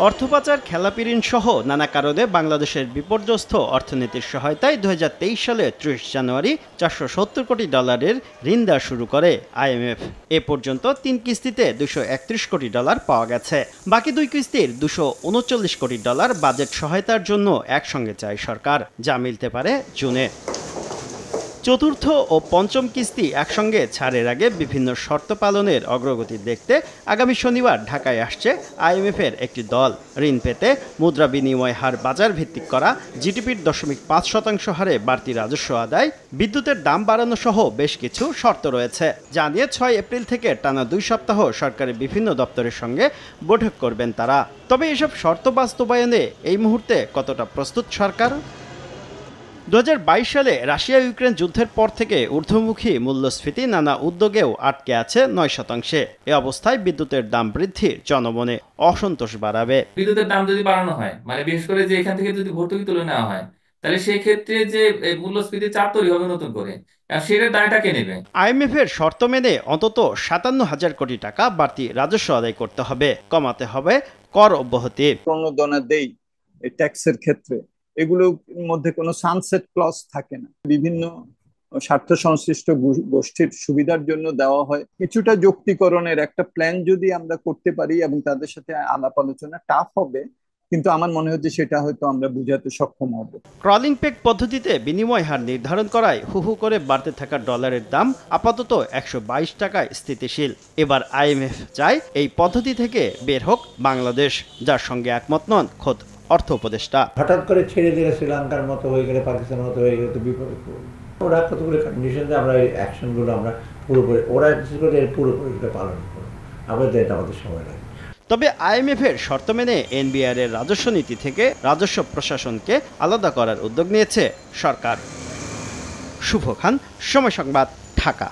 অর্থপাচার, খেলাপি ঋণ সহ নানা কারণে বাংলাদেশের বিপর্যস্ত অর্থনীতির সহায়তায় 2023 সালে 30 জানুয়ারি $470 কোটি ঋণ দেওয়া শুরু করে আইএমএফ। এ পর্যন্ত 3 কিস্তিতে $231 কোটি পাওয়া গেছে। বাকি 2 কিস্তির $239 কোটি বাজেট সহায়তার জন্য একসঙ্গে চায় সরকার, যা মিলতে পারে জুনে। চতুর্থ ও পঞ্চম কিস্তি একসঙ্গে ছাড়ের আগে বিভিন্ন শর্ত পালনের অগ্রগতি দেখতে আগামী শনিবার ঢাকায় আসছে আইএমএফের একটি দল। ঋণ পেতে মুদ্রা বিনিময় হার বাজার ভিত্তিক করা, জিডিপির 0.5% হারে বাড়তি রাজস্ব আদায়, বিদ্যুতের দাম বাড়ানো সহ বেশ কিছু শর্ত রয়েছে। জানিয়ে 6 এপ্রিল থেকে টানা 2 সপ্তাহ সরকারের বিভিন্ন দপ্তরের সঙ্গে বৈঠক করবেন তারা। তবে এসব শর্ত বাস্তবায়নে এই মুহূর্তে কতটা প্রস্তুত সরকার? 2022 সালে রাশিয়া ইউক্রেন যুদ্ধের পর থেকে ঊর্ধ্বমুখী মূল্যস্ফীতি নানা উদ্যোগেও আটকে আছে 9%। এ অবস্থায় বিদ্যুতের দাম বৃদ্ধি জনমনে অসন্তোষ বাড়াবে। বিদ্যুতের দাম যদি বাড়ানো হয়, মানে বিশেষ করে যে এখান থেকে যদি ভর্তুকি তুলে নেওয়া হয়, তাহলে সেই ক্ষেত্রে যে মূল্যস্ফীতি চাপ তৈরি হবে নতুন করে, আর সেটার দায়টা কে নেবে? আইএমএফ এর শর্ত মেনে অন্তত 57,000 কোটি টাকা বাড়তি রাজস্ব আদায় করতে হবে, কমাতে হবে কর অব্যাহতি। প্রণোদনা দেই ট্যাক্সের ক্ষেত্রে, এগুলোর মধ্যে কোনো সানসেট ক্লজ থাকে না। বিভিন্ন স্বার্থ সংশ্লিষ্ট গোষ্ঠীর সুবিধার জন্য দেওয়া হয়। কিছুটা যৌক্তিকরণের একটা প্ল্যান যদি আমরা করতে পারি এবং তাদের সাথে আলাপ আলোচনা, টাফ হবে, কিন্তু আমার মনে হচ্ছে সেটা হয়তো আমরা বুঝাতে সক্ষম হব। ক্রলিং পেগ পদ্ধতিতে বিনিময় হার নির্ধারণ করায় হু করে বাড়তে থাকা ডলারের দাম আপাতত 122 টাকায় স্থিতিশীল। এবার আইএমএফ চায় এই পদ্ধতি থেকে বের হোক বাংলাদেশ, যার সঙ্গে একমত নন খোদ অর্থ উপদেষ্টা। হঠাৎ করে ছেড়ে দিলে শ্রীলঙ্কার মতো হয়ে গেলে, পাকিস্তানের মতো হয়ে গেলে তো বিপদে পড়বে। ওরা কতগুলো কন্ডিশন আমরা এই অ্যাকশনগুলো আমরা পুরোপুরি, ওরা পুরোপুরি পালন করবো, আমাদের আমাদের সময় লাগে। তবে আইএমএফ এর শর্ত মেনে এনবিআর এর রাজস্ব নীতি থেকে রাজস্ব প্রশাসনকে আলাদা করার উদ্যোগ নিয়েছে সরকার। শুভ খান, সময় সংবাদ, ঢাকা।